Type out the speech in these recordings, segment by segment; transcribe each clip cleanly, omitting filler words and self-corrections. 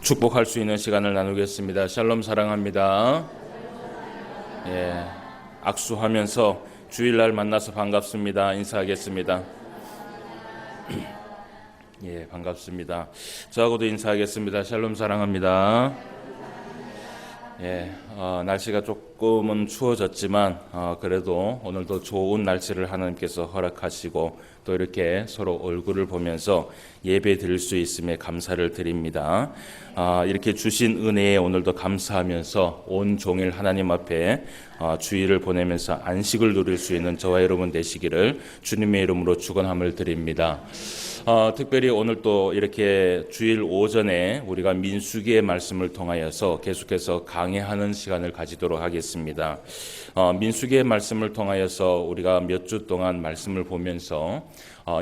축복할 수 있는 시간을 나누겠습니다. 샬롬 사랑합니다. 예, 악수하면서 주일날 만나서 반갑습니다. 인사하겠습니다. 예, 반갑습니다. 저하고도 인사하겠습니다. 샬롬 사랑합니다. 예, 날씨가 조금은 추워졌지만 그래도 오늘도 좋은 날씨를 하나님께서 허락하시고 또 이렇게 서로 얼굴을 보면서 예배 드릴 수 있음에 감사를 드립니다. 이렇게 주신 은혜에 오늘도 감사하면서 온 종일 하나님 앞에 주일을 보내면서 안식을 누릴 수 있는 저와 여러분 되시기를 주님의 이름으로 축원함을 드립니다. 특별히 오늘 또 이렇게 주일 오전에 우리가 민수기의 말씀을 통하여서 계속해서 강해하는 시간을 가지도록 하겠습니다. 민수기의 말씀을 통하여서 우리가 몇 주 동안 말씀을 보면서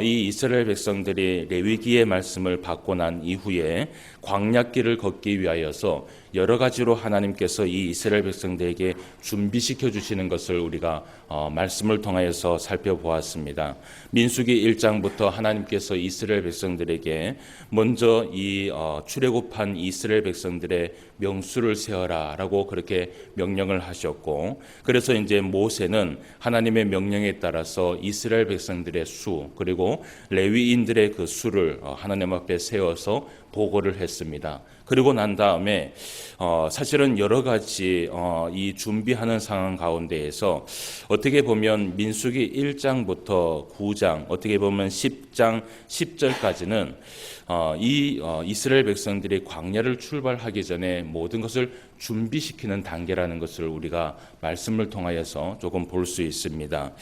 이 이스라엘 백성들이 레위기의 말씀을 받고 난 이후에 광야길을 걷기 위하여서 여러 가지로 하나님께서 이 이스라엘 백성들에게 준비시켜 주시는 것을 우리가 말씀을 통하여서 살펴보았습니다. 민수기 1장부터 하나님께서 이스라엘 백성들에게 먼저 이 출애굽한 이스라엘 백성들의 명수를 세어라 라고 그렇게 명령을 하셨고, 그래서 이제 모세는 하나님의 명령에 따라서 이스라엘 백성들의 수 그리고 레위인들의 그 수를 하나님 앞에 세워서 보고를 했습니다. 그리고 난 다음에 사실은 여러 가지 이 준비하는 상황 가운데에서 어떻게 보면 민수기 1장부터 9장, 어떻게 보면 10장 10절까지는 이스라엘 백성들이 광야를 출발하기 전에 모든 것을 준비시키는 단계라는 것을 우리가 말씀을 통하여서 조금 볼 수 있습니다.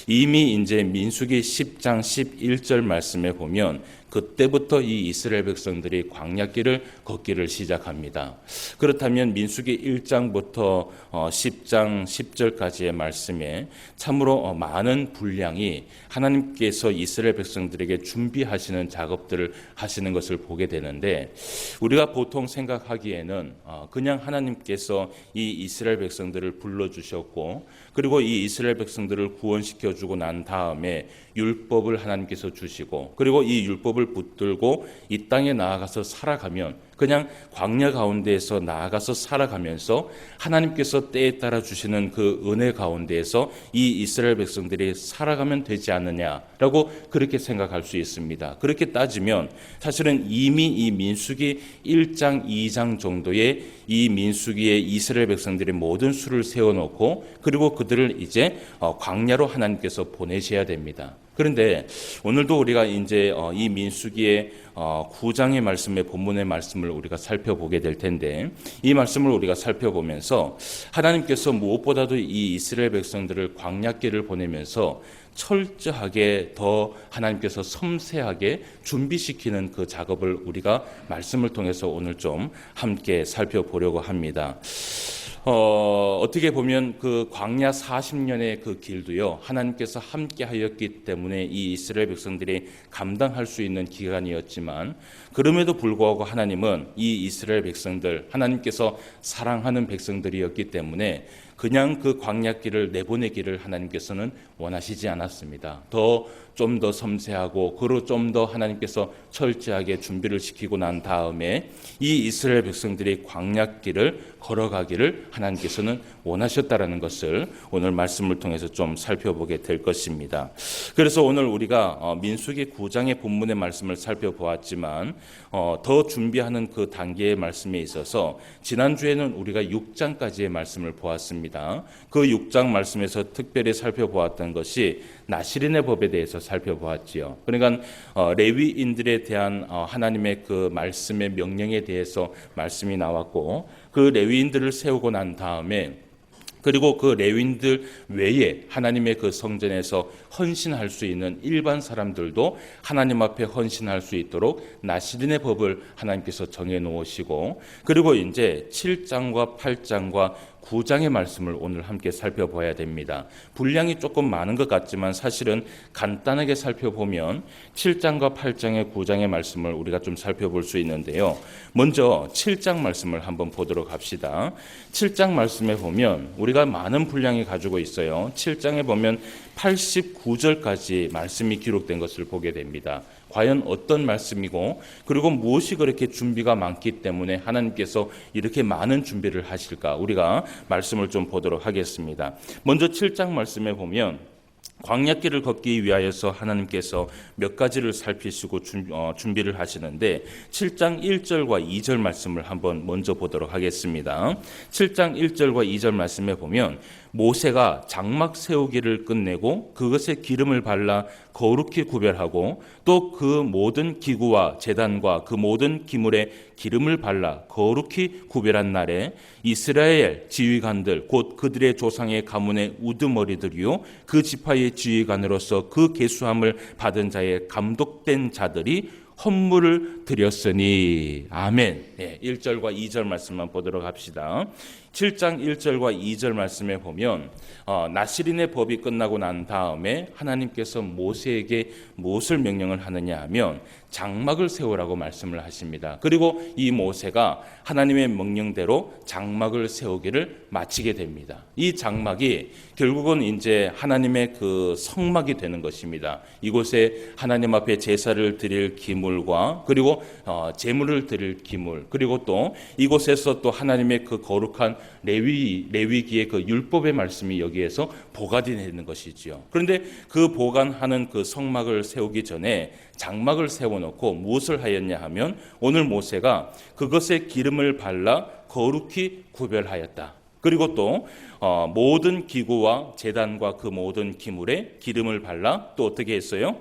이미 이제 민수기 10장 11절 말씀에 보면 그때부터 이 이스라엘 백성들이 광야길을 걷기를 시작합니다. 그렇다면 민수기 1장부터 10장 10절까지의 말씀에 참으로 많은 분량이 하나님께서 이스라엘 백성들에게 준비하시는 작업들을 하시는 것을 보게 되는데, 우리가 보통 생각하기에는 그냥 하나님께서 이 이스라엘 백성들을 불러주셨고 그리고 이 이스라엘 백성들을 구원시켜주고 난 다음에 율법을 하나님께서 주시고 그리고 이 율법을 붙들고 이 땅에 나아가서 살아가면, 그냥 광야 가운데에서 나아가서 살아가면서 하나님께서 때에 따라 주시는 그 은혜 가운데에서 이 이스라엘 백성들이 살아가면 되지 않느냐라고 그렇게 생각할 수 있습니다. 그렇게 따지면 사실은 이미 이 민수기 1장 2장 정도의 이 민수기의 이스라엘 백성들이 모든 수를 세워놓고 그리고 그들을 이제 광야로 하나님께서 보내셔야 됩니다. 그런데 오늘도 우리가 이제 이 민수기의 9장의 말씀의 본문의 말씀을 우리가 살펴보게 될 텐데, 이 말씀을 우리가 살펴보면서 하나님께서 무엇보다도 이 이스라엘 백성들을 광야길을 보내면서 철저하게 더 하나님께서 섬세하게 준비시키는 그 작업을 우리가 말씀을 통해서 오늘 좀 함께 살펴보려고 합니다. 어떻게 보면 그 광야 40년의 그 길도요, 하나님께서 함께 하였기 때문에 이 이스라엘 백성들이 감당할 수 있는 기간이었지만, 그럼에도 불구하고 하나님은 이 이스라엘 백성들, 하나님께서 사랑하는 백성들이었기 때문에 그냥 그 광야길을 내보내기를 하나님께서는 원하시지 않았습니다. 좀 더 섬세하고 그리고 좀 더 하나님께서 철저하게 준비를 시키고 난 다음에 이 이스라엘 백성들이 광야길을 걸어가기를 하나님께서는 원하셨다라는 것을 오늘 말씀을 통해서 좀 살펴보게 될 것입니다. 그래서 오늘 우리가 민수기 9장의 본문의 말씀을 살펴보았지만 더 준비하는 그 단계의 말씀에 있어서 지난주에는 우리가 6장까지의 말씀을 보았습니다. 그 6장 말씀에서 특별히 살펴보았던 것이 나시린의 법에 대해서 살펴보았지요. 그러니까 레위인들에 대한 하나님의 그 말씀의 명령에 대해서 말씀이 나왔고, 그 레위인들을 세우고 난 다음에 그리고 그 레위인들 외에 하나님의 그 성전에서 헌신할 수 있는 일반 사람들도 하나님 앞에 헌신할 수 있도록 나시린의 법을 하나님께서 정해 놓으시고, 그리고 이제 7장과 8장과 9장의 말씀을 오늘 함께 살펴봐야 됩니다. 분량이 조금 많은 것 같지만 사실은 간단하게 살펴보면 7장과 8장의 9장의 말씀을 우리가 좀 살펴볼 수 있는데요. 먼저 7장 말씀을 한번 보도록 합시다. 7장 말씀에 보면 우리가 많은 분량이 가지고 있어요. 7장에 보면 89절까지 말씀이 기록된 것을 보게 됩니다. 과연 어떤 말씀이고 그리고 무엇이 그렇게 준비가 많기 때문에 하나님께서 이렇게 많은 준비를 하실까? 우리가 말씀을 좀 보도록 하겠습니다. 먼저 7장 말씀에 보면 광야길을 걷기 위하여서 하나님께서 몇 가지를 살피시고 준비를 하시는데 7장 1절과 2절 말씀을 한번 먼저 보도록 하겠습니다. 7장 1절과 2절 말씀에 보면 모세가 장막 세우기를 끝내고 그것에 기름을 발라 거룩히 구별하고 또 그 모든 기구와 제단과 그 모든 기물에 기름을 발라 거룩히 구별한 날에 이스라엘 지휘관들 곧 그들의 조상의 가문의 우두머리들이요 그 지파의 지휘관으로서 그 계수함을 받은 자의 감독된 자들이 헌물을 드렸으니 아멘. 1절과 2절 말씀만 보도록 합시다. 7장 1절과 2절 말씀에 보면 나시린의 법이 끝나고 난 다음에 하나님께서 모세에게 무엇을 명령을 하느냐 하면 장막을 세우라고 말씀을 하십니다. 그리고 이 모세가 하나님의 명령대로 장막을 세우기를 마치게 됩니다. 이 장막이 결국은 이제 하나님의 그 성막이 되는 것입니다. 이곳에 하나님 앞에 제사를 드릴 기물과 그리고 제물을 드릴 기물 그리고 또 이곳에서 또 하나님의 그 거룩한 레위기의 그 율법의 말씀이 여기에서 보관이 되는 것이지요. 그런데 그 보관하는 그 성막을 세우기 전에 장막을 세워놓고 무엇을 하였냐 하면 오늘 모세가 그것에 기름을 발라 거룩히 구별하였다. 그리고 또 모든 기구와 제단과 그 모든 기물에 기름을 발라 또 어떻게 했어요?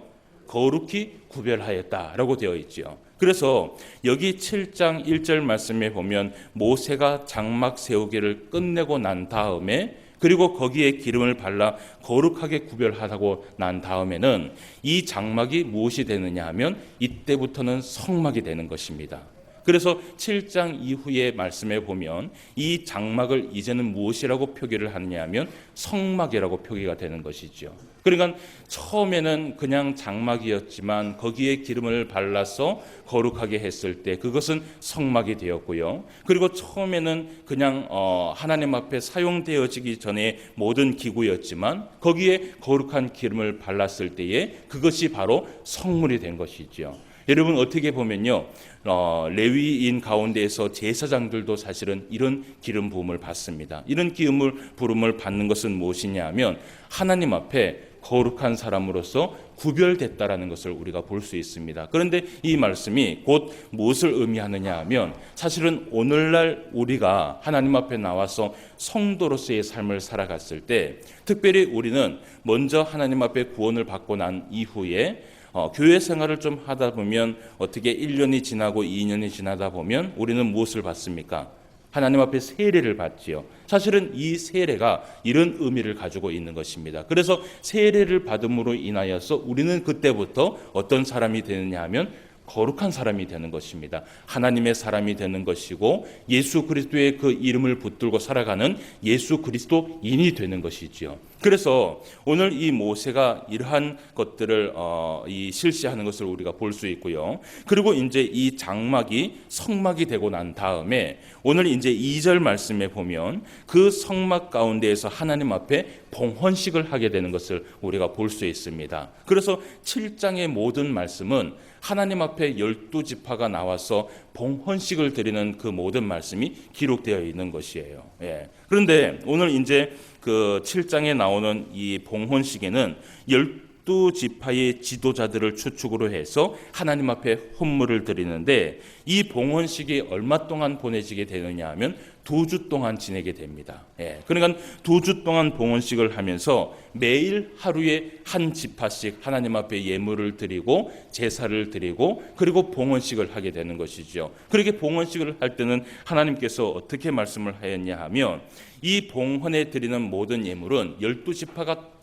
거룩히 구별하였다라고 되어 있죠. 그래서 여기 7장 1절 말씀에 보면 모세가 장막 세우기를 끝내고 난 다음에 그리고 거기에 기름을 발라 거룩하게 구별하고 난 다음에는 이 장막이 무엇이 되느냐 하면 이때부터는 성막이 되는 것입니다. 그래서 7장 이후의 말씀에 보면 이 장막을 이제는 무엇이라고 표기를 하느냐 하면 성막이라고 표기가 되는 것이죠. 그러니까 처음에는 그냥 장막이었지만 거기에 기름을 발라서 거룩하게 했을 때 그것은 성막이 되었고요. 그리고 처음에는 그냥 하나님 앞에 사용되어지기 전에 모든 기구였지만 거기에 거룩한 기름을 발랐을 때에 그것이 바로 성물이 된 것이죠. 여러분 어떻게 보면요, 레위인 가운데에서 제사장들도 사실은 이런 기름 부음을 받습니다. 이런 기름 부음을 받는 것은 무엇이냐 하면 하나님 앞에 거룩한 사람으로서 구별됐다라는 것을 우리가 볼 수 있습니다. 그런데 이 말씀이 곧 무엇을 의미하느냐 하면 사실은 오늘날 우리가 하나님 앞에 나와서 성도로서의 삶을 살아갔을 때 특별히 우리는 먼저 하나님 앞에 구원을 받고 난 이후에 교회 생활을 좀 하다 보면 어떻게 1년이 지나고 2년이 지나다 보면 우리는 무엇을 받습니까? 하나님 앞에 세례를 받지요. 사실은 이 세례가 이런 의미를 가지고 있는 것입니다. 그래서 세례를 받음으로 인하여서 우리는 그때부터 어떤 사람이 되느냐 하면 거룩한 사람이 되는 것입니다. 하나님의 사람이 되는 것이고 예수 그리스도의 그 이름을 붙들고 살아가는 예수 그리스도인이 되는 것이지요. 그래서 오늘 이 모세가 이러한 것들을 실시하는 것을 우리가 볼 수 있고요. 그리고 이제 이 장막이 성막이 되고 난 다음에 오늘 이제 2절 말씀에 보면 그 성막 가운데에서 하나님 앞에 봉헌식을 하게 되는 것을 우리가 볼 수 있습니다. 그래서 7장의 모든 말씀은 하나님 앞에 12지파가 나와서 봉헌식을 드리는 그 모든 말씀이 기록되어 있는 것이에요. 그런데 오늘 이제 그 7장에 나오는 이 봉헌식에는 12지파의 지도자들을 추측으로 해서 하나님 앞에 헌물을 드리는데 이 봉헌식이 얼마 동안 보내지게 되느냐 하면 2주 동안 지내게 됩니다. 그러니까 2주 동안 봉헌식을 하면서 매일 하루에 한 지파씩 하나님 앞에 예물을 드리고 제사를 드리고 그리고 봉헌식을 하게 되는 것이죠. 그렇게 봉헌식을 할 때는 하나님께서 어떻게 말씀을 하였냐 하면 이 봉헌에 드리는 모든 예물은 12지파가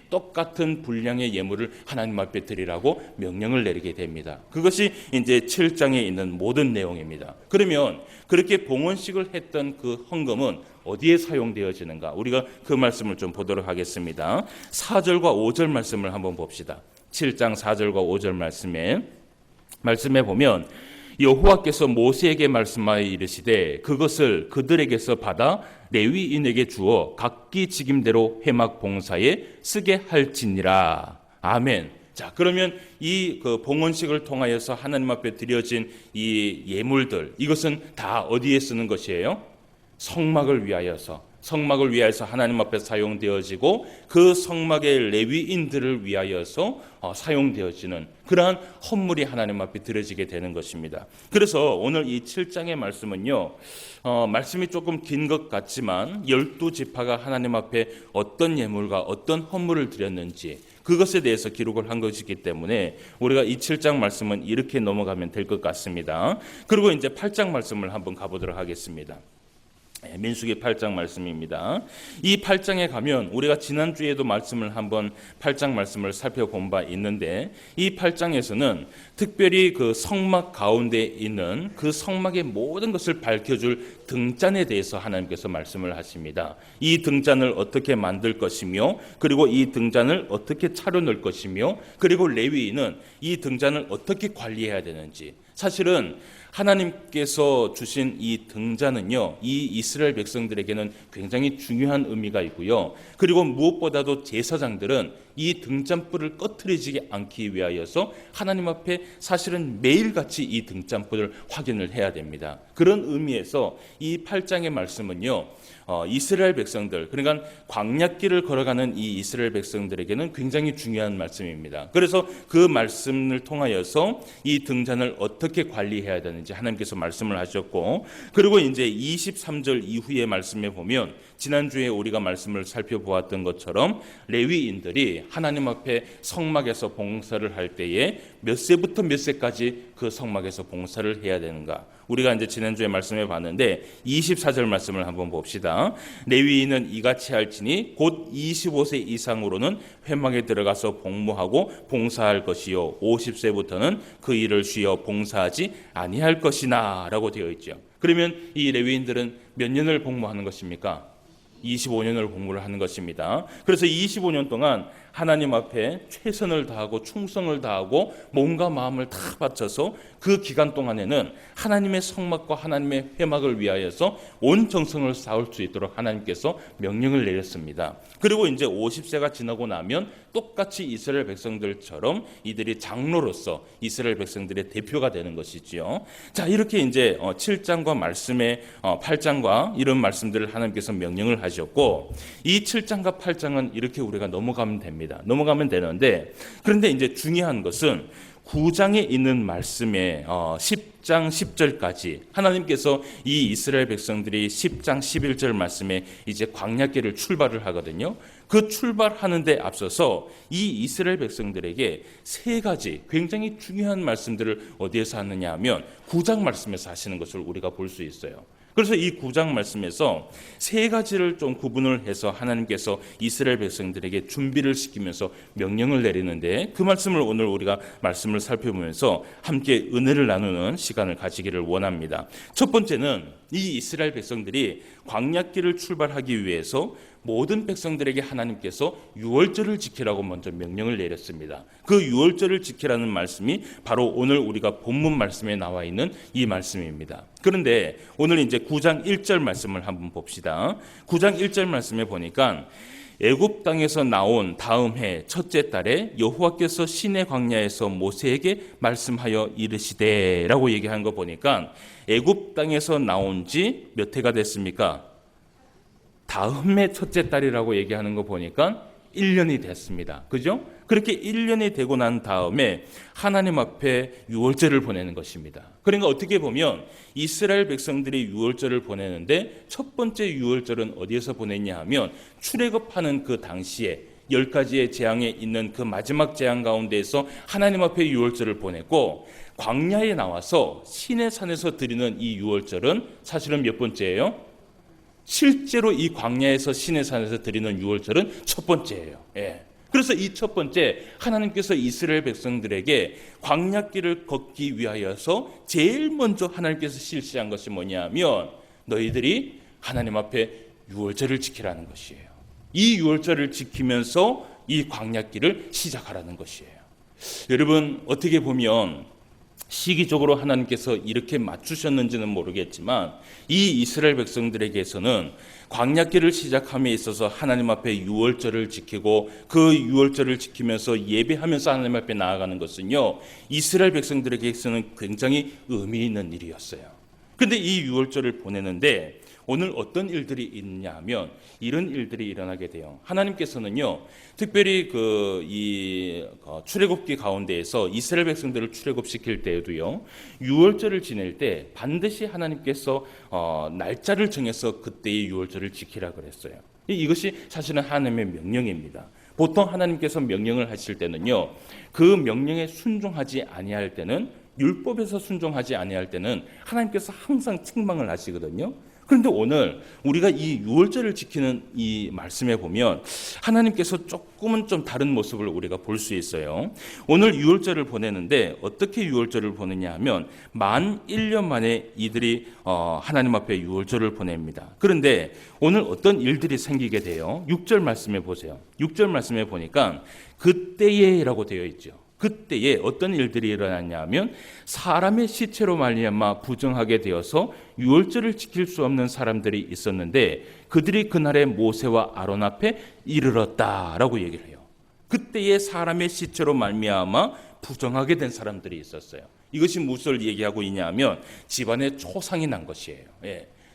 똑같은 분량의 예물을 하나님 앞에 드리라고 명령을 내리게 됩니다. 그것이 이제 7장에 있는 모든 내용입니다. 그러면 그렇게 봉헌식을 했던 그 헌금은 어디에 사용되어지는가? 우리가 그 말씀을 좀 보도록 하겠습니다. 4절과 5절 말씀을 한번 봅시다. 7장 4절과 5절 말씀에 보면 여호와께서 모세에게 말씀하여 이르시되 그것을 그들에게서 받아 레위인에게 주어 각기 직임대로 회막 봉사에 쓰게 할지니라. 아멘. 자, 그러면 이 그 봉헌식을 통하여서 하나님 앞에 드려진 이 예물들, 이것은 다 어디에 쓰는 것이에요? 성막을 위하여서 하나님 앞에 사용되어지고 그 성막의 레위인들을 위하여서 사용되어지는 그러한 헌물이 하나님 앞에 드려지게 되는 것입니다. 그래서 오늘 이 7장의 말씀은요, 말씀이 조금 긴 것 같지만 12지파가 하나님 앞에 어떤 예물과 어떤 헌물을 드렸는지 그것에 대해서 기록을 한 것이기 때문에 우리가 이 7장 말씀은 이렇게 넘어가면 될 것 같습니다. 그리고 이제 8장 말씀을 한번 가보도록 하겠습니다. 민수기 8장 말씀입니다. 이 8장에 가면 우리가 지난주에도 말씀을 한번 8장 말씀을 살펴본 바 있는데 이 8장에서는 특별히 그 성막 가운데 있는 그 성막의 모든 것을 밝혀줄 등잔에 대해서 하나님께서 말씀을 하십니다. 이 등잔을 어떻게 만들 것이며 그리고 이 등잔을 어떻게 차려놓을 것이며 그리고 레위인은 이 등잔을 어떻게 관리해야 되는지, 사실은 하나님께서 주신 이 등잔은요, 이 이스라엘 백성들에게는 굉장히 중요한 의미가 있고요. 그리고 무엇보다도 제사장들은 이 등잔불을 꺼트리지 않기 위하여서 하나님 앞에 사실은 매일같이 이 등잔불을 확인을 해야 됩니다. 그런 의미에서 이 8장의 말씀은요, 이스라엘 백성들, 그러니까 광야길을 걸어가는 이 이스라엘 백성들에게는 굉장히 중요한 말씀입니다. 그래서 그 말씀을 통하여서 이 등잔을 어떻게 관리해야 되는지 하나님께서 말씀을 하셨고, 그리고 이제 23절 이후의 말씀에 보면 지난주에 우리가 말씀을 살펴보았던 것처럼 레위인들이 하나님 앞에 성막에서 봉사를 할 때에 몇 세부터 몇 세까지 그 성막에서 봉사를 해야 되는가, 우리가 이제 지난주에 말씀해 봤는데 24절 말씀을 한번 봅시다. 레위인은 이같이 할지니 곧 25세 이상으로는 회막에 들어가서 복무하고 봉사할 것이요 50세부터는 그 일을 쉬어 봉사하지 아니할 것이나 라고 되어 있죠. 그러면 이 레위인들은 몇 년을 복무하는 것입니까? 25년을 복무를 하는 것입니다. 그래서 25년 동안 하나님 앞에 최선을 다하고 충성을 다하고 몸과 마음을 다 바쳐서 그 기간 동안에는 하나님의 성막과 하나님의 회막을 위하여서 온 정성을 쌓을 수 있도록 하나님께서 명령을 내렸습니다. 그리고 이제 50세가 지나고 나면 똑같이 이스라엘 백성들처럼 이들이 장로로서 이스라엘 백성들의 대표가 되는 것이지요. 자, 이렇게 이제 7장과 말씀의 8장과 이런 말씀들을 하나님께서 명령을 하셨고, 이 7장과 8장은 이렇게 우리가 넘어가면 됩니다. 넘어가면 되는데, 그런데 이제 중요한 것은 9장에 있는 말씀에 10장 10절까지 하나님께서 이 이스라엘 백성들이 10장 11절 말씀에 이제 광야길을 출발을 하거든요. 그 출발하는 데 앞서서 이 이스라엘 백성들에게 세 가지 굉장히 중요한 말씀들을 어디에서 하느냐 하면 9장 말씀에서 하시는 것을 우리가 볼 수 있어요. 그래서 이 9장 말씀에서 세 가지를 좀 구분을 해서 하나님께서 이스라엘 백성들에게 준비를 시키면서 명령을 내리는데, 그 말씀을 오늘 우리가 말씀을 살펴보면서 함께 은혜를 나누는 시간을 가지기를 원합니다. 첫 번째는 이 이스라엘 백성들이 광야길을 출발하기 위해서 모든 백성들에게 하나님께서 유월절을 지키라고 먼저 명령을 내렸습니다. 그 유월절을 지키라는 말씀이 바로 오늘 우리가 본문 말씀에 나와 있는 이 말씀입니다. 그런데 오늘 이제 9장 1절 말씀을 한번 봅시다. 9장 1절 말씀에 보니까 애굽 땅에서 나온 다음 해 첫째 달에 여호와께서 시내 광야에서 모세에게 말씀하여 이르시되라고 얘기한 거 보니까 애굽 땅에서 나온 지 몇 해가 됐습니까? 다음 해 첫째 달이라고 얘기하는 거 보니까 1년이 됐습니다. 그죠? 그렇게 1년이 되고 난 다음에 하나님 앞에 유월절을 보내는 것입니다. 그러니까 어떻게 보면 이스라엘 백성들이 유월절을 보내는데 첫 번째 유월절은 어디에서 보냈냐 하면 출애굽하는 그 당시에 10가지의 재앙에 있는 그 마지막 재앙 가운데에서 하나님 앞에 유월절을 보냈고, 광야에 나와서 시내산에서 드리는 이 유월절은 사실은 몇 번째예요? 실제로 이 광야에서 시내산에서 드리는 유월절은 첫 번째예요. 그래서 이 첫 번째, 하나님께서 이스라엘 백성들에게 광야길을 걷기 위하여서 제일 먼저 하나님께서 실시한 것이 뭐냐면 너희들이 하나님 앞에 유월절을 지키라는 것이에요. 이 유월절을 지키면서 이 광야길을 시작하라는 것이에요. 여러분, 어떻게 보면 시기적으로 하나님께서 이렇게 맞추셨는지는 모르겠지만 이 이스라엘 백성들에게서는 광야길을 시작함에 있어서 하나님 앞에 유월절을 지키고 그 유월절을 지키면서 예배하면서 하나님 앞에 나아가는 것은요, 이스라엘 백성들에게서는 굉장히 의미 있는 일이었어요. 그런데 이 유월절을 보내는데 오늘 어떤 일들이 있냐 하면 이런 일들이 일어나게 돼요. 하나님께서는요, 특별히 이 출애굽기 가운데에서 이스라엘 백성들을 출애굽시킬 때에도요, 유월절을 지낼 때 반드시 하나님께서 날짜를 정해서 그때의 유월절을 지키라 그랬어요. 이것이 사실은 하나님의 명령입니다. 보통 하나님께서 명령을 하실 때는요, 그 명령에 순종하지 아니할 때는, 율법에서 순종하지 아니할 때는 하나님께서 항상 책망을 하시거든요. 그런데 오늘 우리가 이 유월절을 지키는 이 말씀에 보면 하나님께서 조금은 좀 다른 모습을 우리가 볼 수 있어요. 오늘 유월절을 보내는데 어떻게 유월절을 보내냐 하면 만 1년 만에 이들이 하나님 앞에 유월절을 보냅니다. 그런데 오늘 어떤 일들이 생기게 돼요. 6절 말씀에 보세요. 6절 말씀에 보니까 그때에라고 되어 있죠. 그때에 어떤 일들이 일어났냐 하면 사람의 시체로 말미암아 부정하게 되어서 유월절을 지킬 수 없는 사람들이 있었는데 그들이 그날에 모세와 아론 앞에 이르렀다라고 얘기를 해요. 그때에 사람의 시체로 말미암아 부정하게 된 사람들이 있었어요. 이것이 무엇을 얘기하고 있냐면 집안에 초상이 난 것이에요.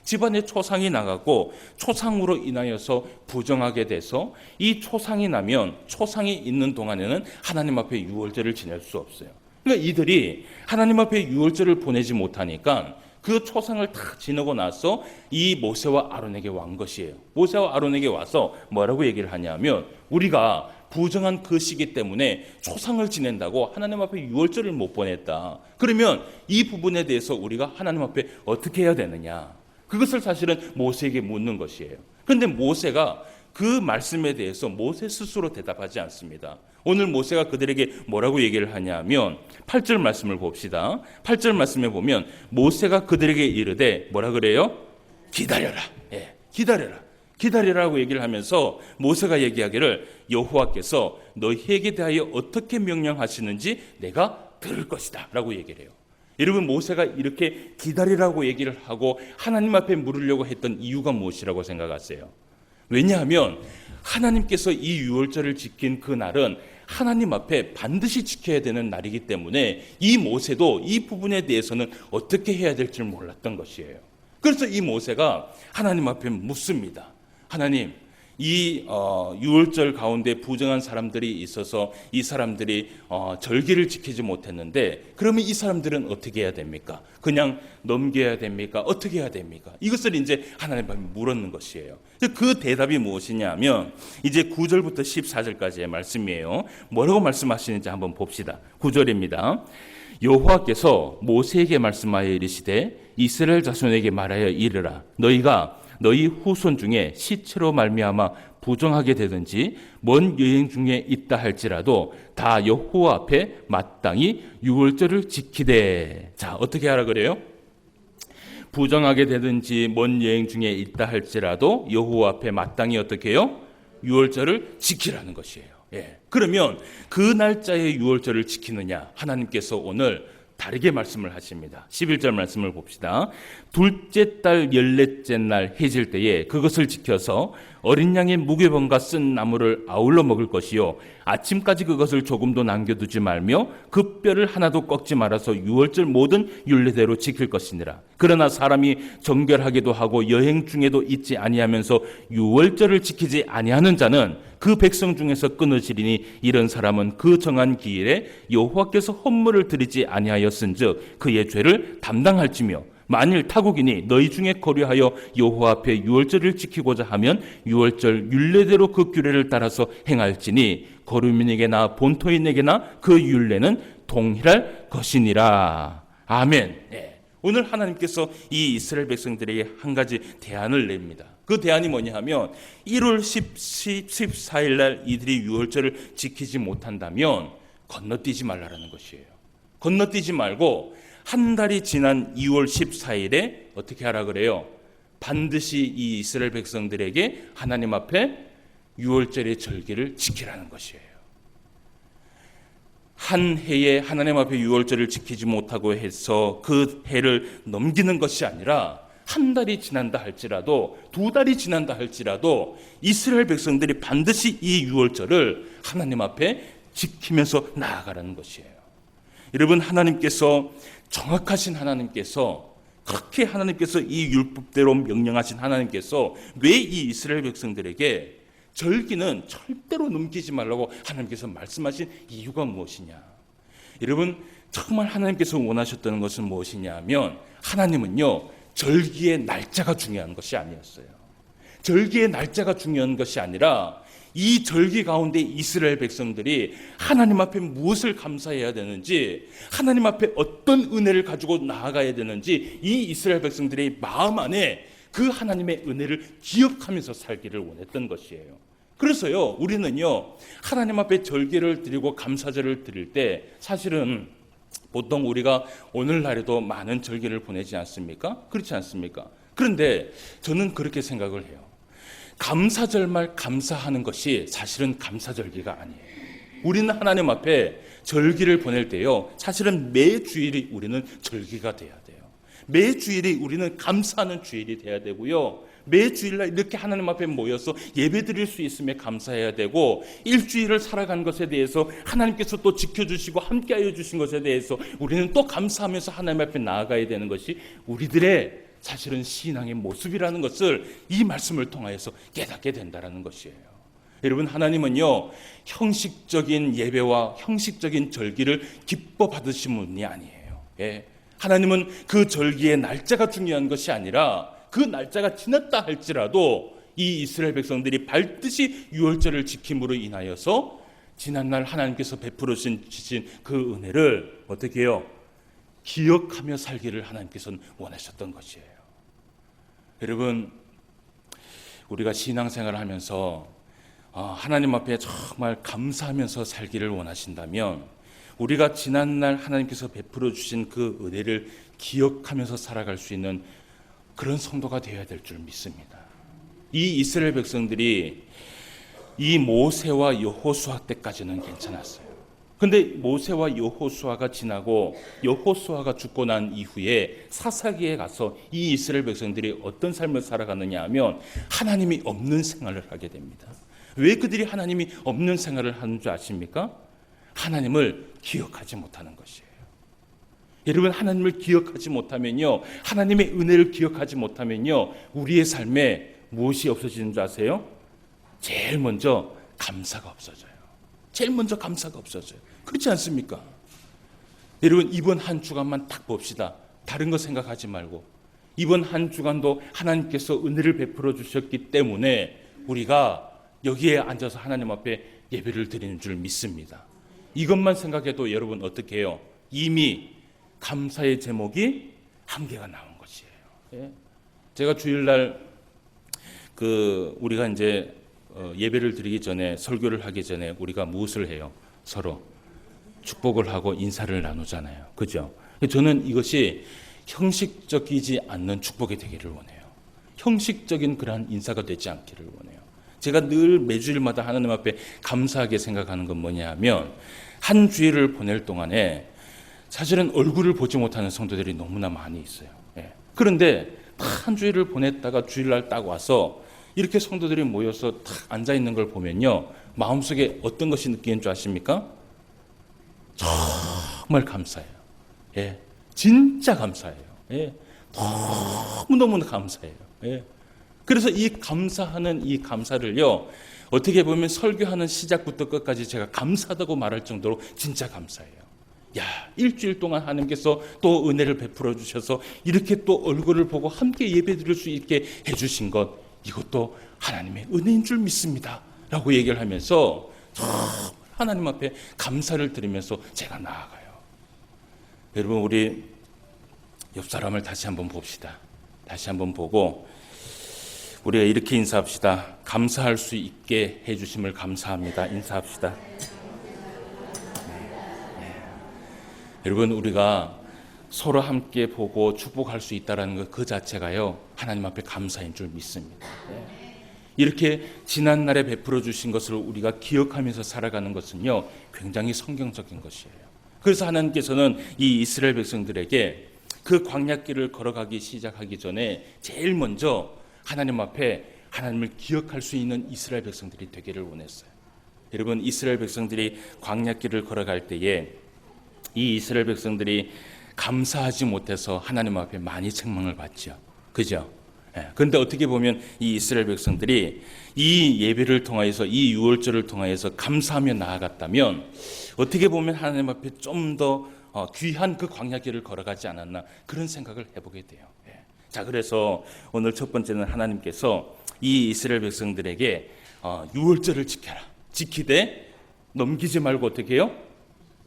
집안에 초상이 나가고 초상으로 인하여서 부정하게 돼서 이 초상이 나면 초상이 있는 동안에는 하나님 앞에 유월절을 지낼 수 없어요. 그러니까 이들이 하나님 앞에 유월절을 보내지 못하니까 그 초상을 다 지나고 나서 이 모세와 아론에게 온 것이에요. 모세와 아론에게 와서 뭐라고 얘기를 하냐면 우리가 부정한 그 시기 때문에 초상을 지낸다고 하나님 앞에 유월절을 못 보냈다. 그러면 이 부분에 대해서 우리가 하나님 앞에 어떻게 해야 되느냐? 그것을 사실은 모세에게 묻는 것이에요. 그런데 모세가 그 말씀에 대해서 모세 스스로 대답하지 않습니다. 오늘 모세가 그들에게 뭐라고 얘기를 하냐면 8절 말씀을 봅시다. 8절 말씀에 보면 모세가 그들에게 이르되 뭐라 그래요? 기다려라. 기다려라. 기다리라고 얘기를 하면서 모세가 얘기하기를 여호와께서 너희에게 대하여 어떻게 명령하시는지 내가 들을 것이다 라고 얘기를 해요. 여러분, 모세가 이렇게 기다리라고 얘기를 하고 하나님 앞에 물으려고 했던 이유가 무엇이라고 생각하세요? 왜냐하면 하나님께서 이 유월절을 지킨 그 날은 하나님 앞에 반드시 지켜야 되는 날이기 때문에 이 모세도 이 부분에 대해서는 어떻게 해야 될지 몰랐던 것이에요. 그래서 이 모세가 하나님 앞에 묻습니다. 하나님, 이 유월절 가운데 부정한 사람들이 있어서 이 사람들이 절기를 지키지 못했는데 그러면 이 사람들은 어떻게 해야 됩니까? 그냥 넘겨야 됩니까? 어떻게 해야 됩니까? 이것을 이제 하나님 앞에 물었는 것이에요. 그 대답이 무엇이냐면 이제 9절부터 14절까지의 말씀이에요. 뭐라고 말씀하시는지 한번 봅시다. 9절입니다. 여호와께서 모세에게 말씀하여 이르시되 이스라엘 자손에게 말하여 이르라. 너희가 너희 후손 중에 시체로 말미암아 부정하게 되든지 먼 여행 중에 있다 할지라도 다 여호와 앞에 마땅히 유월절을 지키되. 자, 어떻게 하라 그래요? 부정하게 되든지 먼 여행 중에 있다 할지라도 여호와 앞에 마땅히 어떻게 해요? 유월절을 지키라는 것이에요. 그러면 그 날짜에 유월절을 지키느냐? 하나님께서 오늘 다르게 말씀을 하십니다. 11절 말씀을 봅시다. 둘째 달 14째 날 해질 때에 그것을 지켜서 어린 양의 무교병과 쓴 나물을 아울러 먹을 것이요 아침까지 그것을 조금도 남겨두지 말며 그 뼈를 하나도 꺾지 말아서 유월절 모든 율례대로 지킬 것이니라. 그러나 사람이 정결하게도 하고 여행 중에도 있지 아니하면서 유월절을 지키지 아니하는 자는 그 백성 중에서 끊어지리니 이런 사람은 그 정한 기일에 여호와께서 헌물을 드리지 아니하였은즉 그의 죄를 담당할지며 만일 타국이니 너희 중에 거류하여 여호와 앞에 유월절을 지키고자 하면 유월절 율례대로 그 규례를 따라서 행할지니 거류민에게나 본토인에게나 그 율례는 동일할 것이니라. 아멘. 오늘 하나님께서 이 이스라엘 백성들에게 한 가지 대안을 냅니다. 그 대안이 뭐냐 하면 1월 14일 날 이들이 유월절을 지키지 못한다면 건너뛰지 말라라는 것이에요. 건너뛰지 말고 한 달이 지난 2월 14일에 어떻게 하라 그래요? 반드시 이 이스라엘 백성들에게 하나님 앞에 유월절의 절기를 지키라는 것이에요. 한 해에 하나님 앞에 유월절을 지키지 못하고 해서 그 해를 넘기는 것이 아니라 한 달이 지난다 할지라도 두 달이 지난다 할지라도 이스라엘 백성들이 반드시 이 유월절을 하나님 앞에 지키면서 나아가라는 것이에요. 여러분, 하나님께서 정확하신 하나님께서 그렇게 하나님께서 이 율법대로 명령하신 하나님께서 왜 이 이스라엘 백성들에게 절기는 절대로 넘기지 말라고 하나님께서 말씀하신 이유가 무엇이냐? 여러분, 정말 하나님께서 원하셨던 것은 무엇이냐 하면 하나님은요, 절기의 날짜가 중요한 것이 아니었어요. 절기의 날짜가 중요한 것이 아니라 이 절기 가운데 이스라엘 백성들이 하나님 앞에 무엇을 감사해야 되는지, 하나님 앞에 어떤 은혜를 가지고 나아가야 되는지 이 이스라엘 백성들의 마음 안에 그 하나님의 은혜를 기억하면서 살기를 원했던 것이에요. 그래서요, 우리는요, 하나님 앞에 절기를 드리고 감사절을 드릴 때 사실은 보통 우리가 오늘날에도 많은 절기를 보내지 않습니까? 그렇지 않습니까? 그런데 저는 그렇게 생각을 해요. 감사절만 감사하는 것이 사실은 감사절기가 아니에요. 우리는 하나님 앞에 절기를 보낼 때요, 사실은 매 주일이 우리는 절기가 돼야 돼요. 매 주일이 우리는 감사하는 주일이 돼야 되고요, 매 주일날 이렇게 하나님 앞에 모여서 예배 드릴 수 있음에 감사해야 되고, 일주일을 살아간 것에 대해서 하나님께서 또 지켜주시고 함께하여 주신 것에 대해서 우리는 또 감사하면서 하나님 앞에 나아가야 되는 것이 우리들의 사실은 신앙의 모습이라는 것을 이 말씀을 통하여서 깨닫게 된다는 것이에요. 여러분, 하나님은요, 형식적인 예배와 형식적인 절기를 기뻐 받으신 분이 아니에요. 예. 하나님은 그 절기의 날짜가 중요한 것이 아니라 그 날짜가 지났다 할지라도 이 이스라엘 백성들이 발듯이 유월절을 지킴으로 인하여서 지난날 하나님께서 베풀어 주신 그 은혜를 어떻게 해요? 기억하며 살기를 하나님께서는 원하셨던 것이에요. 여러분, 우리가 신앙생활을 하면서 하나님 앞에 정말 감사하면서 살기를 원하신다면 우리가 지난날 하나님께서 베풀어 주신 그 은혜를 기억하면서 살아갈 수 있는 그런 성도가 되어야 될 줄 믿습니다. 이 이스라엘 백성들이 이 모세와 여호수아 때까지는 괜찮았어요. 근데 모세와 여호수아가 지나고 여호수아가 죽고 난 이후에 사사기에 가서 이 이스라엘 백성들이 어떤 삶을 살아가느냐 하면 하나님이 없는 생활을 하게 됩니다. 왜 그들이 하나님이 없는 생활을 하는 줄 아십니까? 하나님을 기억하지 못하는 것이에요. 여러분, 하나님을 기억하지 못하면요, 하나님의 은혜를 기억하지 못하면요, 우리의 삶에 무엇이 없어지는 줄 아세요? 제일 먼저 감사가 없어져요. 제일 먼저 감사가 없어져요. 그렇지 않습니까? 여러분, 이번 한 주간만 딱 봅시다. 다른 거 생각하지 말고 이번 한 주간도 하나님께서 은혜를 베풀어 주셨기 때문에 우리가 여기에 앉아서 하나님 앞에 예배를 드리는 줄 믿습니다. 이것만 생각해도 여러분 어떻게 해요? 이미 감사의 제목이 한 개가 나온 것이에요. 예? 제가 주일날 우리가 이제 예배를 드리기 전에, 설교를 하기 전에 우리가 무엇을 해요? 서로 축복을 하고 인사를 나누잖아요. 그죠? 저는 이것이 형식적이지 않는 축복이 되기를 원해요. 형식적인 그러한 인사가 되지 않기를 원해요. 제가 늘 매주일마다 하나님 앞에 감사하게 생각하는 건 뭐냐 하면 한 주일을 보낼 동안에 사실은 얼굴을 보지 못하는 성도들이 너무나 많이 있어요. 예. 그런데 한 주일을 보냈다가 주일날 딱 와서 이렇게 성도들이 모여서 딱 앉아있는 걸 보면요, 마음속에 어떤 것이 느끼는 줄 아십니까? 정말 감사해요. 예. 진짜 감사해요. 예. 너무너무 감사해요. 예. 그래서 이 감사하는 이 감사를요, 어떻게 보면 설교하는 시작부터 끝까지 제가 감사하다고 말할 정도로 진짜 감사해요. 야, 일주일 동안 하나님께서 또 은혜를 베풀어 주셔서 이렇게 또 얼굴을 보고 함께 예배 드릴 수 있게 해주신 것, 이것도 하나님의 은혜인 줄 믿습니다 라고 얘기를 하면서 하나님 앞에 감사를 드리면서 제가 나아가요. 여러분, 우리 옆 사람을 다시 한번 봅시다. 다시 한번 보고 우리가 이렇게 인사합시다. 감사할 수 있게 해주심을 감사합니다. 인사합시다. 여러분, 우리가 서로 함께 보고 축복할 수 있다는 것 그 자체가요, 하나님 앞에 감사인 줄 믿습니다. 이렇게 지난날에 베풀어 주신 것을 우리가 기억하면서 살아가는 것은요, 굉장히 성경적인 것이에요. 그래서 하나님께서는 이 이스라엘 백성들에게 그 광야길을 걸어가기 시작하기 전에 제일 먼저 하나님 앞에 하나님을 기억할 수 있는 이스라엘 백성들이 되기를 원했어요. 여러분, 이스라엘 백성들이 광야길을 걸어갈 때에 이 이스라엘 백성들이 감사하지 못해서 하나님 앞에 많이 책망을 받죠. 그죠? 그런데 어떻게 보면 이 이스라엘 백성들이 이 예배를 통하여서, 이 유월절을 통하여서 감사하며 나아갔다면 어떻게 보면 하나님 앞에 좀 더 귀한 그 광야길을 걸어가지 않았나, 그런 생각을 해보게 돼요. 자, 그래서 오늘 첫 번째는 하나님께서 이 이스라엘 백성들에게 유월절을 지켜라, 지키되 넘기지 말고 어떻게 해요?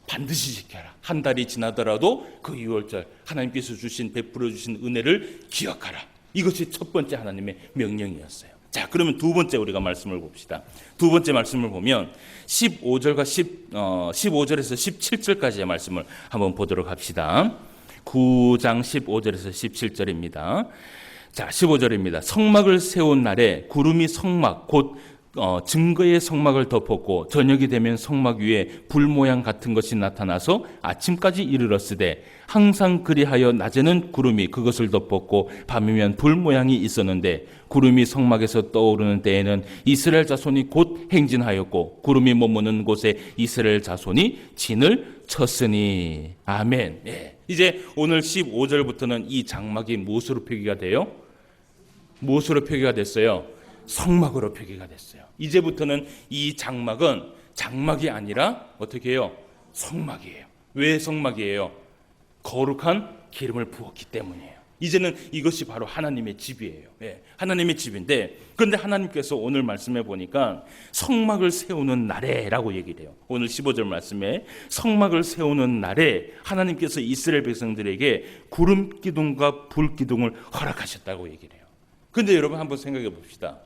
반드시 지켜라. 한 달이 지나더라도 그 유월절 하나님께서 주신, 베풀어 주신 은혜를 기억하라. 이것이 첫 번째 하나님의 명령이었어요. 자, 그러면 두 번째 우리가 말씀을 봅시다. 두 번째 말씀을 보면 15절에서 17절까지의 말씀을 한번 보도록 합시다. 9장 15절에서 17절입니다. 자, 15절입니다. 성막을 세운 날에 구름이 성막 곧 증거의 성막을 덮었고 저녁이 되면 성막 위에 불 모양 같은 것이 나타나서 아침까지 이르렀으되 항상 그리하여 낮에는 구름이 그것을 덮었고 밤이면 불 모양이 있었는데 구름이 성막에서 떠오르는 때에는 이스라엘 자손이 곧 행진하였고 구름이 머무는 곳에 이스라엘 자손이 진을 쳤으니. 아멘. 네. 이제 오늘 15절부터는 이 장막이 무엇으로 표기가 돼요? 무엇으로 표기가 됐어요? 성막으로 표기가 됐어요. 이제부터는 이 장막은 장막이 아니라 어떻게 해요? 성막이에요. 왜 성막이에요? 거룩한 기름을 부었기 때문이에요. 이제는 이것이 바로 하나님의 집이에요. 하나님의 집인데, 그런데 하나님께서 오늘 말씀해 보니까 성막을 세우는 날에라고 얘기를 해요. 오늘 15절 말씀에 성막을 세우는 날에 하나님께서 이스라엘 백성들에게 구름 기둥과 불 기둥을 허락하셨다고 얘기를 해요. 그런데 여러분 한번 생각해 봅시다.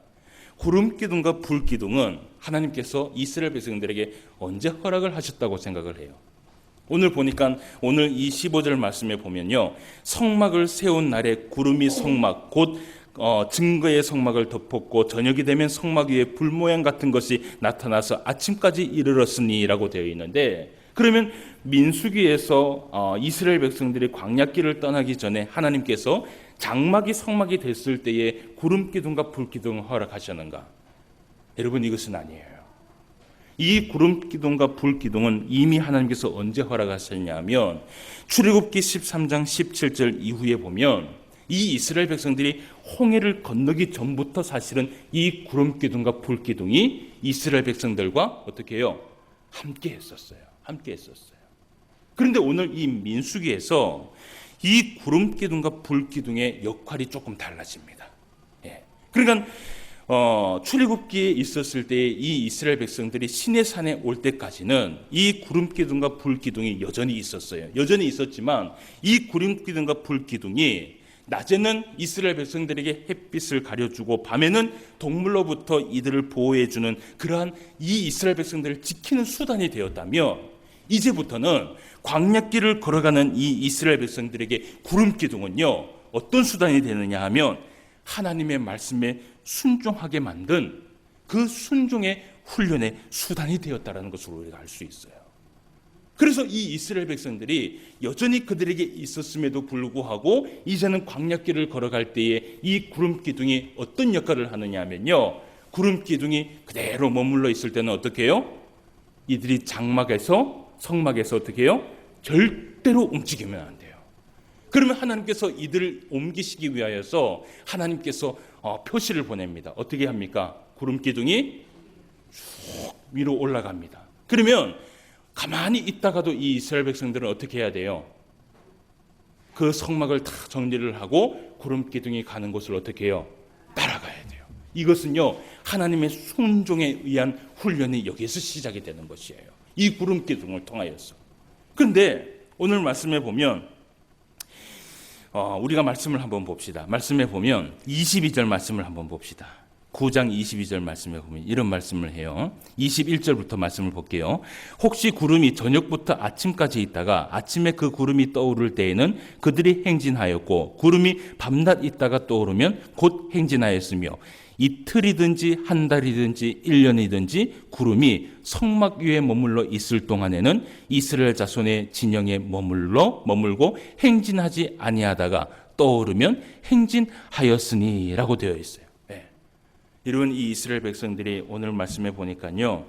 구름 기둥과 불 기둥은 하나님께서 이스라엘 백성들에게 언제 허락을 하셨다고 생각을 해요? 오늘 보니까 오늘 이 15절 말씀에 보면요, 성막을 세운 날에 구름이 성막 곧 증거의 성막을 덮었고 저녁이 되면 성막 위에 불 모양 같은 것이 나타나서 아침까지 이르렀으니라고 되어 있는데, 그러면 민수기에서 이스라엘 백성들이 광야길을 떠나기 전에 하나님께서 장막이 성막이 됐을 때에 구름 기둥과 불 기둥을 허락하셨는가? 여러분, 이것은 아니에요. 이 구름 기둥과 불 기둥은 이미 하나님께서 언제 허락하셨냐면 출애굽기 13장 17절 이후에 보면 이 이스라엘 백성들이 홍해를 건너기 전부터 사실은 이 구름 기둥과 불 기둥이 이스라엘 백성들과 어떻게 해요? 함께 했었어요. 함께 했었어요. 그런데 오늘 이 민수기에서 이 구름 기둥과 불 기둥의 역할이 조금 달라집니다. 그러니까 출애굽기에 있었을 때 이 이스라엘 백성들이 시내산에 올 때까지는 이 구름 기둥과 불 기둥이 여전히 있었어요. 여전히 있었지만 이 구름 기둥과 불 기둥이 낮에는 이스라엘 백성들에게 햇빛을 가려주고 밤에는 동물로부터 이들을 보호해주는 그러한 이 이스라엘 백성들을 지키는 수단이 되었다며, 이제부터는 광야길을 걸어가는 이 이스라엘 백성들에게 구름 기둥은요 어떤 수단이 되느냐 하면 하나님의 말씀에 순종하게 만든 그 순종의 훈련의 수단이 되었다는 것을 우리가 알 수 있어요. 그래서 이 이스라엘 백성들이 여전히 그들에게 있었음에도 불구하고 이제는 광야길을 걸어갈 때에 이 구름 기둥이 어떤 역할을 하느냐 하면요, 구름 기둥이 그대로 머물러 있을 때는 어떻게 해요? 이들이 장막에서 성막에서 어떻게 해요? 절대로 움직이면 안 돼요. 그러면 하나님께서 이들을 옮기시기 위하여서 하나님께서 표시를 보냅니다. 어떻게 합니까? 구름 기둥이 쭉 위로 올라갑니다. 그러면 가만히 있다가도 이 이스라엘 백성들은 어떻게 해야 돼요? 그 성막을 다 정리를 하고 구름 기둥이 가는 곳을 어떻게 해요? 따라가야 돼요. 이것은요 하나님의 순종에 의한 훈련이 여기에서 시작이 되는 것이에요. 이 구름 기둥을 통하여서. 그런데 오늘 말씀에 보면 우리가 말씀을 한번 봅시다. 말씀에 보면 22절 말씀을 한번 봅시다. 9장 22절 말씀에 보면 이런 말씀을 해요. 21절부터 말씀을 볼게요. 혹시 구름이 저녁부터 아침까지 있다가 아침에 그 구름이 떠오를 때에는 그들이 행진하였고 구름이 밤낮 있다가 떠오르면 곧 행진하였으며 이틀이든지 한 달이든지 1년이든지 구름이 성막 위에 머물러 있을 동안에는 이스라엘 자손의 진영에 머물고 행진하지 아니하다가 떠오르면 행진하였으니라고 되어 있어요. 여러분, 이 이스라엘 백성들이 오늘 말씀해 보니까요,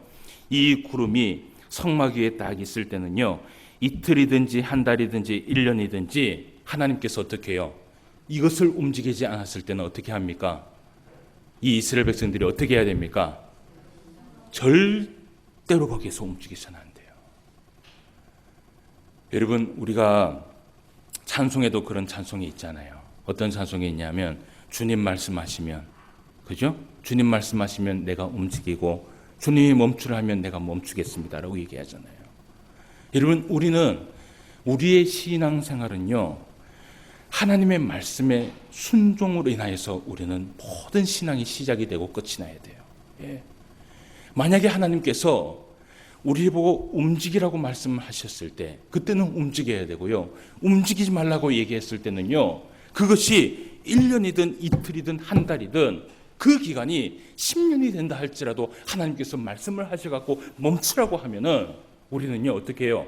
이 구름이 성막 위에 딱 있을 때는요, 이틀이든지 한 달이든지 1년이든지 하나님께서 어떻게 해요? 이것을 움직이지 않았을 때는 어떻게 합니까? 이 이스라엘 백성들이 어떻게 해야 됩니까? 절대로 거기에서 움직이서는 안 돼요. 여러분, 우리가 찬송에도 그런 찬송이 있잖아요. 어떤 찬송이 있냐면 주님 말씀하시면, 그죠? 주님 말씀하시면 내가 움직이고 주님이 멈추라 하면 내가 멈추겠습니다라고 얘기하잖아요. 여러분, 우리는 우리의 신앙생활은요, 하나님의 말씀에 순종으로 인하여서 우리는 모든 신앙이 시작이 되고 끝이 나야 돼요. 예. 만약에 하나님께서 우리 보고 움직이라고 말씀하셨을 때 그때는 움직여야 되고요, 움직이지 말라고 얘기했을 때는요, 그것이 1년이든 이틀이든 한 달이든 그 기간이 10년이 된다 할지라도 하나님께서 말씀을 하셔갖고 멈추라고 하면은 우리는요, 어떻게 해요?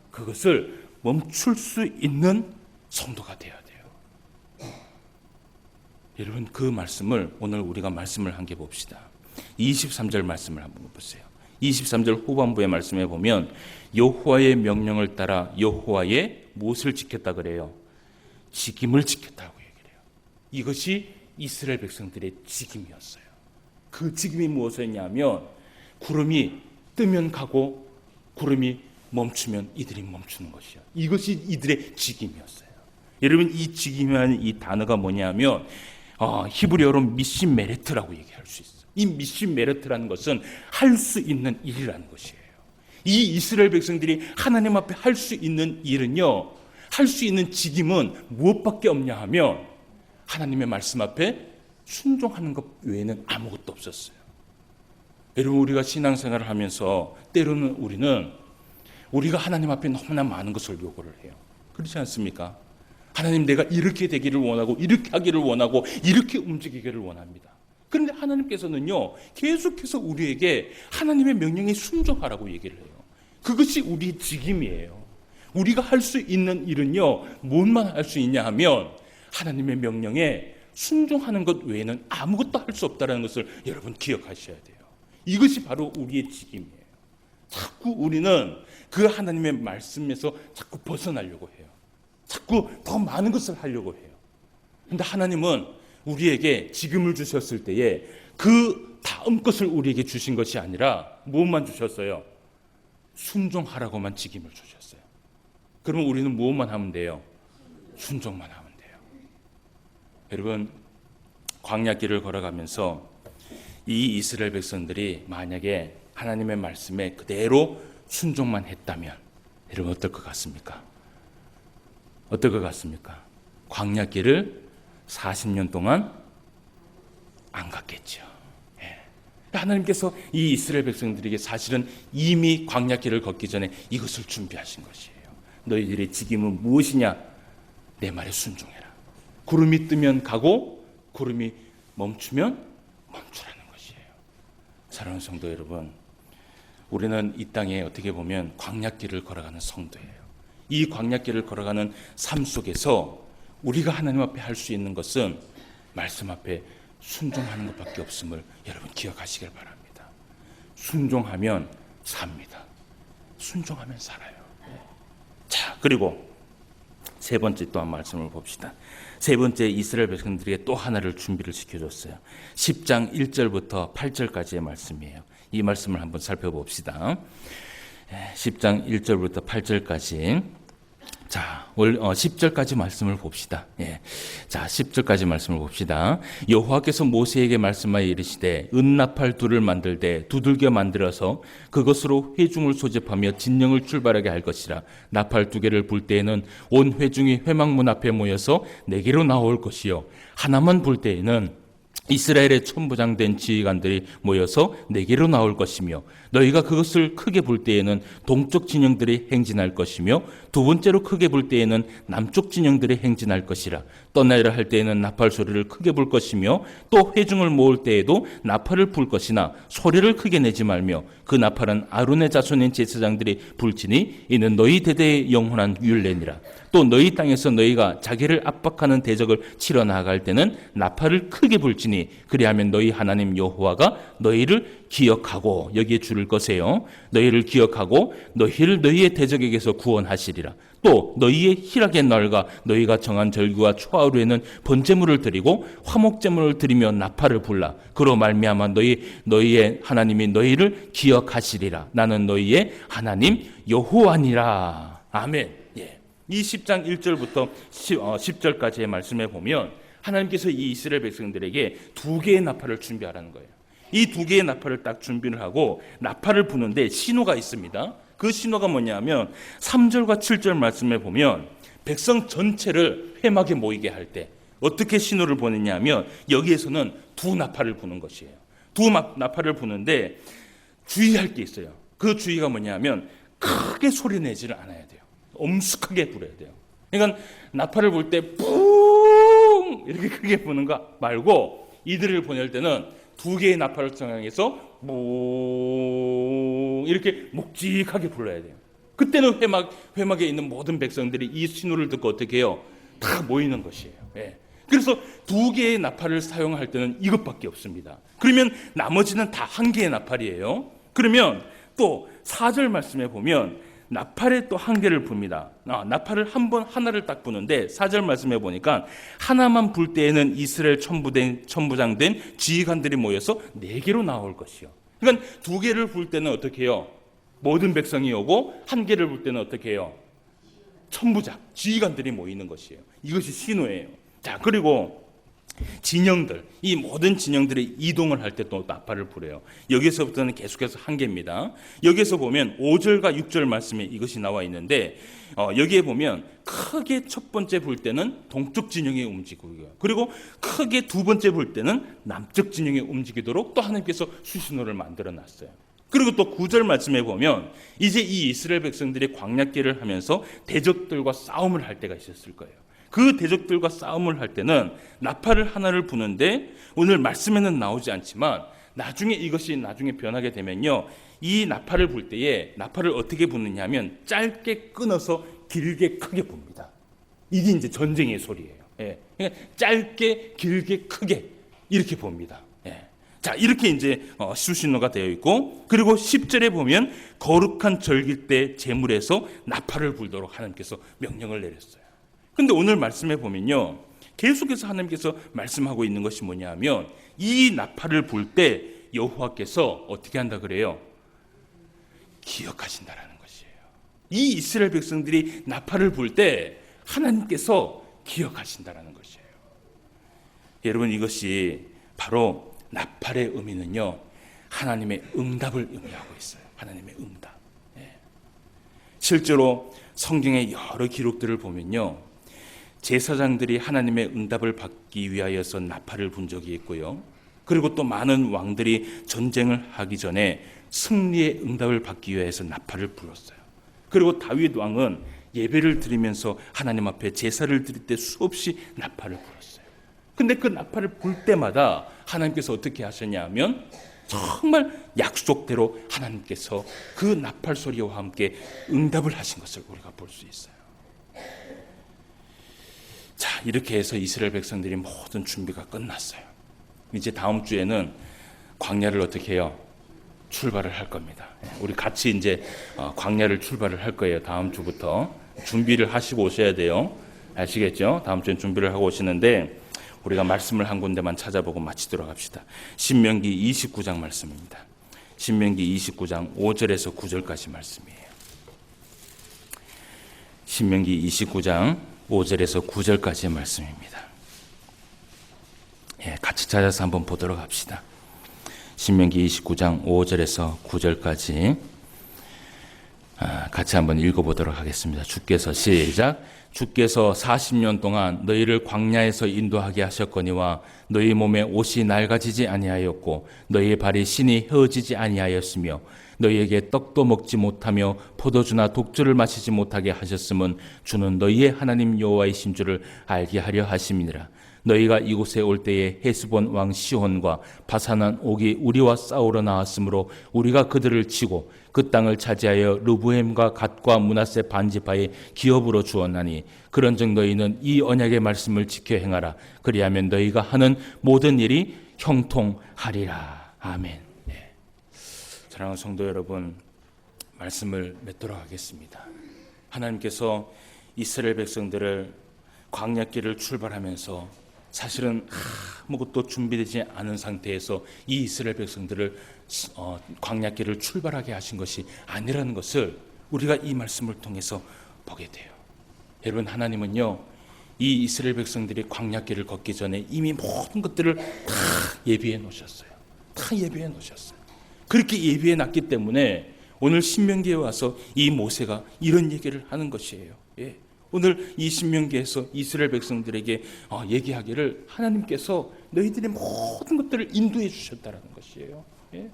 그것을 멈출 수 있는 성도가 되어야 돼요. 여러분, 그 말씀을 오늘 우리가 말씀을 한 개 봅시다. 23절 말씀을 한번 보세요. 23절 후반부의 말씀에 보면 여호와의 명령을 따라 여호와의 무엇을 지켰다 그래요? 직임을 지켰다고 얘기를 해요. 이것이 이스라엘 백성들의 직임이었어요. 그 직임이 무엇이었냐면 구름이 뜨면 가고 구름이 멈추면 이들이 멈추는 것이요. 이것이 이들의 직임이었어요. 여러분, 이 직임이라는 이 단어가 뭐냐면 히브리어로 미신 메레트라고 얘기할 수 있어요. 이 미신 메레트라는 것은 할 수 있는 일이라는 것이에요. 이 이스라엘 백성들이 하나님 앞에 할 수 있는 일은요, 할 수 있는 직임은 무엇밖에 없냐 하면 하나님의 말씀 앞에 순종하는 것 외에는 아무것도 없었어요. 여러분, 우리가 신앙생활을 하면서 때로는 우리가 하나님 앞에 너무나 많은 것을 요구를 해요. 그렇지 않습니까? 하나님, 내가 이렇게 되기를 원하고 이렇게 하기를 원하고 이렇게 움직이기를 원합니다. 그런데 하나님께서는요, 계속해서 우리에게 하나님의 명령에 순종하라고 얘기를 해요. 그것이 우리의 직임이에요. 우리가 할 수 있는 일은요, 무엇만 할 수 있냐 하면 하나님의 명령에 순종하는 것 외에는 아무것도 할 수 없다는 것을 여러분 기억하셔야 돼요. 이것이 바로 우리의 직임이에요. 자꾸 우리는 그 하나님의 말씀에서 자꾸 벗어나려고 해요. 자꾸 더 많은 것을 하려고 해요. 그런데 하나님은 우리에게 직임을 주셨을 때에 그 다음 것을 우리에게 주신 것이 아니라 무엇만 주셨어요? 순종하라고만 직임을 주셨어요. 그러면 우리는 무엇만 하면 돼요? 순종만 하면 돼요. 여러분, 광야길을 걸어가면서 이 이스라엘 백성들이 만약에 하나님의 말씀에 그대로 순종만 했다면 여러분, 어떨 것 같습니까? 어떨 것 같습니까? 광야길을 40년 동안 안 갔겠죠. 예. 하나님께서 이 이스라엘 백성들에게 사실은 이미 광야길을 걷기 전에 이것을 준비하신 것이에요. 너희들의 직임은 무엇이냐? 내 말에 순종해라. 구름이 뜨면 가고 구름이 멈추면 멈추라는 것이에요. 사랑하는 성도 여러분, 우리는 이 땅에 어떻게 보면 광야길을 걸어가는 성도예요. 이 광야길을 걸어가는 삶 속에서 우리가 하나님 앞에 할 수 있는 것은 말씀 앞에 순종하는 것밖에 없음을 여러분 기억하시길 바랍니다. 순종하면 삽니다. 순종하면 살아요. 자, 그리고 세 번째 또 한 말씀을 봅시다. 세 번째, 이스라엘 백성들에게 또 하나를 준비를 시켜줬어요. 10장 1절부터 8절까지의 말씀이에요. 이 말씀을 한번 살펴봅시다. 10장 1절부터 8절까지. 자, 10절까지 말씀을 봅시다. 예. 자, 10절까지 말씀을 봅시다. 여호와께서 모세에게 말씀하여 이르시되 은나팔 둘을 만들되 두들겨 만들어서 그것으로 회중을 소집하며 진영을 출발하게 할 것이라. 나팔 두 개를 불 때에는 온 회중이 회막문 앞에 모여서 내게로 나올 것이요 하나만 불 때에는 이스라엘의 천부장된 지휘관들이 모여서 네게로 나올 것이며 너희가 그것을 크게 볼 때에는 동쪽 진영들이 행진할 것이며 두 번째로 크게 볼 때에는 남쪽 진영들이 행진할 것이라. 떠나리라 할 때에는 나팔 소리를 크게 불 것이며 또 회중을 모을 때에도 나팔을 불 것이나 소리를 크게 내지 말며 그 나팔은 아론의 자손인 제사장들이 불지니 이는 너희 대대의 영원한 율례니라. 또 너희 땅에서 너희가 자기를 압박하는 대적을 치러 나아갈 때는 나팔을 크게 불지니 그리하면 너희 하나님 여호와가 너희를 기억하고, 여기에 줄을 거세요. 너희를 기억하고 너희를 너희의 대적에게서 구원하시리라. 또 너희의 희락의 날과 너희가 정한 절기와 초하루에는 번제물을 드리고 화목제물을 드리며 나팔을 불라. 그로 말미암아 너희의 하나님이 너희를 기억하시리라. 나는 너희의 하나님 여호와니라. 아멘. 이 10장 1절부터 10절까지의 말씀에 보면 하나님께서 이 이스라엘 백성들에게 두 개의 나팔을 준비하라는 거예요. 이 두 개의 나팔을 딱 준비를 하고 나팔을 부는데 신호가 있습니다. 그 신호가 뭐냐면 3절과 7절 말씀에 보면 백성 전체를 회막에 모이게 할 때 어떻게 신호를 보내냐면 여기에서는 두 나팔을 부는 것이에요. 두 나팔을 부는데 주의할 게 있어요. 그 주의가 뭐냐면 크게 소리 내지를 않아야 돼요. 엄숙하게 불어야 돼요. 그러니까 나팔을 불 때 뿡 이렇게 크게 부는 거 말고 이들을 보낼 때는 두 개의 나팔을 성향해서 뿡 이렇게 묵직하게 불러야 돼요. 그때는 회막에 있는 모든 백성들이 이 신호를 듣고 어떻게 해요? 다 모이는 것이에요. 그래서 두 개의 나팔을 사용할 때는 이것밖에 없습니다. 그러면 나머지는 다 한 개의 나팔이에요. 그러면 또 4절 말씀에 보면 나팔에 또 한 개를 붑니다. 나팔을 하나를 딱 부는데 4절 말씀해 보니까 하나만 불 때에는 이스라엘 천부장된 지휘관들이 모여서 4개로 나올 것이요. 그러니까 2개를 불 때는 어떻게 해요? 모든 백성이 오고 1개를 불 때는 어떻게 해요? 천부장, 지휘관들이 모이는 것이에요. 이것이 신호예요. 자, 그리고 진영들, 이 모든 진영들이 이동을 할 때 또 나팔을 불어요. 여기서부터는 계속해서 한 개입니다. 여기서 보면 5절과 6절 말씀에 이것이 나와 있는데 여기에 보면 크게 첫 번째 불 때는 동쪽 진영이 움직이고요. 그리고 크게 두 번째 불 때는 남쪽 진영이 움직이도록 또 하나님께서 수신호를 만들어 놨어요. 그리고 또 9절 말씀에 보면 이제 이 이스라엘 백성들이 광야길을 하면서 대적들과 싸움을 할 때가 있었을 거예요. 그 대적들과 싸움을 할 때는 나팔을 하나를 부는데 오늘 말씀에는 나오지 않지만 이것이 나중에 변하게 되면요, 이 나팔을 불 때에 나팔을 어떻게 부느냐 하면 짧게 끊어서 길게 크게 붑니다. 이게 이제 전쟁의 소리예요. 그러니까 짧게 길게 크게 이렇게 붑니다. 자, 이렇게 이제 수신호가 되어 있고, 그리고 10절에 보면 거룩한 절기 때 제물에서 나팔을 불도록 하나님께서 명령을 내렸어요. 근데 오늘 말씀해 보면요, 계속해서 하나님께서 말씀하고 있는 것이 뭐냐 하면 이 나팔을 불 때 여호와께서 어떻게 한다 그래요? 기억하신다라는 것이에요. 이 이스라엘 백성들이 나팔을 불 때 하나님께서 기억하신다라는 것이에요. 여러분, 이것이 바로 나팔의 의미는요, 하나님의 응답을 의미하고 있어요. 하나님의 응답. 실제로 성경의 여러 기록들을 보면요, 제사장들이 하나님의 응답을 받기 위하여서 나팔을 분 적이 있고요, 그리고 또 많은 왕들이 전쟁을 하기 전에 승리의 응답을 받기 위해서 나팔을 불었어요. 그리고 다윗 왕은 예배를 드리면서 하나님 앞에 제사를 드릴 때 수없이 나팔을 불었어요. 근데 그 나팔을 불 때마다 하나님께서 어떻게 하셨냐면 정말 약속대로 하나님께서 그 나팔 소리와 함께 응답을 하신 것을 우리가 볼 수 있어요. 자, 이렇게 해서 이스라엘 백성들이 모든 준비가 끝났어요. 이제 다음 주에는 광야를 어떻게 해요? 출발을 할 겁니다. 우리 같이 이제 광야를 출발을 할 거예요. 다음 주부터 준비를 하시고 오셔야 돼요. 아시겠죠? 다음 주엔 준비를 하고 오시는데 우리가 말씀을 한 군데만 찾아보고 마치도록 합시다. 신명기 29장 말씀입니다. 신명기 29장 5절에서 9절까지 말씀이에요. 신명기 29장 5절에서 9절까지의 말씀입니다. 같이 찾아서 한번 보도록 합시다. 신명기 29장 5절에서 9절까지 같이 한번 읽어보도록 하겠습니다. 주께서 시작. 주께서 40년 동안 너희를 광야에서 인도하게 하셨거니와 너희 몸에 옷이 낡아지지 아니하였고 너희의 발이 신이 헤어지지 아니하였으며 너희에게 떡도 먹지 못하며 포도주나 독주를 마시지 못하게 하셨음은 주는 너희의 하나님 여호와이신 줄을 알게 하려 하심이니라. 너희가 이곳에 올 때에 헤스본 왕 시혼과 바산한 옥이 우리와 싸우러 나왔으므로 우리가 그들을 치고 그 땅을 차지하여 르브햄과 갓과 므낫세 반지파의 기업으로 주었나니 그런즉 너희는 이 언약의 말씀을 지켜 행하라. 그리하면 너희가 하는 모든 일이 형통하리라. 아멘. 네. 사랑하는 성도 여러분, 말씀을 맺도록 하겠습니다. 하나님께서 이스라엘 백성들을 광야길을 출발하면서 사실은 아무것도 준비되지 않은 상태에서 이 이스라엘 백성들을 광야길을 출발하게 하신 것이 아니라는 것을 우리가 이 말씀을 통해서 보게 돼요. 여러분, 하나님은요, 이 이스라엘 백성들이 광야길을 걷기 전에 이미 모든 것들을 다 예비해 놓으셨어요. 다 예비해 놓으셨어요. 그렇게 예비해 놨기 때문에 오늘 신명기에 와서 이 모세가 이런 얘기를 하는 것이에요. 예. 오늘 이 신명기에서 이스라엘 백성들에게 얘기하기를 하나님께서 너희들의 모든 것들을 인도해 주셨다는 것이에요. 예?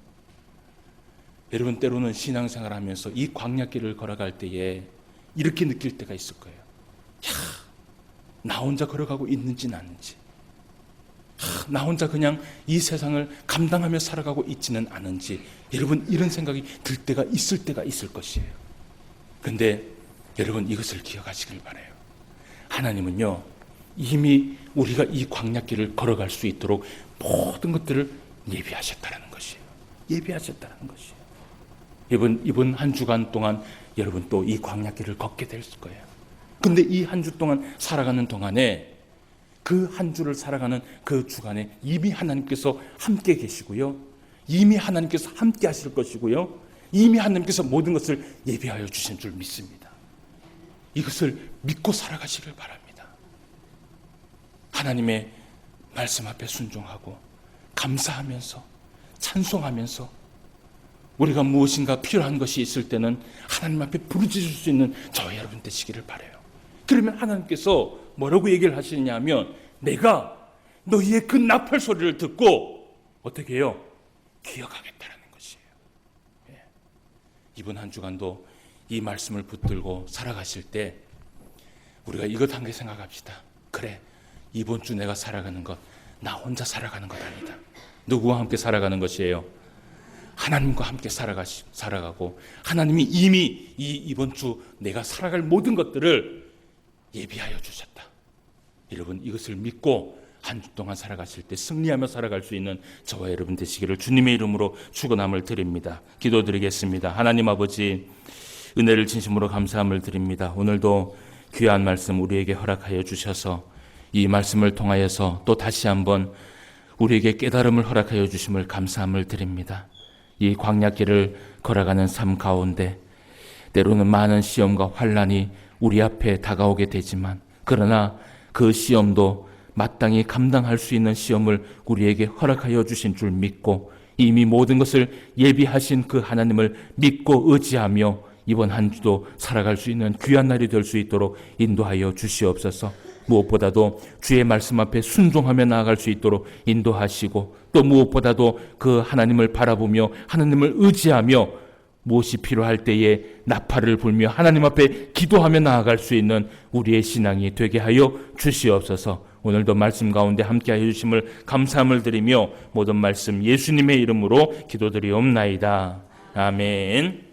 여러분, 때로는 신앙생활 하면서 이 광야길을 걸어갈 때에 이렇게 느낄 때가 있을 거예요. 나 혼자 걸어가고 있는지는 않은지, 나 혼자 그냥 이 세상을 감당하며 살아가고 있지는 않은지, 여러분, 이런 생각이 들 때가 있을 것이에요. 그런데 여러분, 이것을 기억하시길 바라요. 하나님은요, 이미 우리가 이 광야길을 걸어갈 수 있도록 모든 것들을 예비하셨다는 것이에요. 예비하셨다는 것이에요. 이번 한 주간 동안 여러분 또 이 광야길을 걷게 될 거예요. 근데 이 한 주 동안 살아가는 동안에 그 한 주를 살아가는 그 주간에 이미 하나님께서 함께 계시고요. 이미 하나님께서 함께 하실 것이고요. 이미 하나님께서 모든 것을 예비하여 주신 줄 믿습니다. 이것을 믿고 살아가시길 바랍니다. 하나님의 말씀 앞에 순종하고 감사하면서 찬송하면서 우리가 무엇인가 필요한 것이 있을 때는 하나님 앞에 부르짖을 수 있는 저와 여러분 되시기를 바라요. 그러면 하나님께서 뭐라고 얘기를 하시느냐 하면 내가 너희의 그 나팔 소리를 듣고 어떻게 해요? 기억하겠다라는 것이에요. 예. 이번 한 주간도 이 말씀을 붙들고 살아가실 때 우리가 이것 한 개 생각합시다. 그래, 이번 주 내가 살아가는 것, 나 혼자 살아가는 것 아니다. 누구와 함께 살아가는 것이에요? 하나님과 함께 살아가고 하나님이 이미 이번 주 내가 살아갈 모든 것들을 예비하여 주셨다. 여러분, 이것을 믿고 한 주 동안 살아가실 때 승리하며 살아갈 수 있는 저와 여러분 되시기를 주님의 이름으로 축원함을 드립니다. 기도드리겠습니다. 하나님 아버지, 은혜를 진심으로 감사함을 드립니다. 오늘도 귀한 말씀 우리에게 허락하여 주셔서 이 말씀을 통하여서 또 다시 한번 우리에게 깨달음을 허락하여 주심을 감사함을 드립니다. 이 광야길을 걸어가는 삶 가운데 때로는 많은 시험과 환난이 우리 앞에 다가오게 되지만 그러나 그 시험도 마땅히 감당할 수 있는 시험을 우리에게 허락하여 주신 줄 믿고 이미 모든 것을 예비하신 그 하나님을 믿고 의지하며 이번 한 주도 살아갈 수 있는 귀한 날이 될 수 있도록 인도하여 주시옵소서. 무엇보다도 주의 말씀 앞에 순종하며 나아갈 수 있도록 인도하시고 또 무엇보다도 그 하나님을 바라보며 하나님을 의지하며 무엇이 필요할 때에 나팔을 불며 하나님 앞에 기도하며 나아갈 수 있는 우리의 신앙이 되게 하여 주시옵소서. 오늘도 말씀 가운데 함께하여 주심을 감사함을 드리며 모든 말씀 예수님의 이름으로 기도드리옵나이다. 아멘.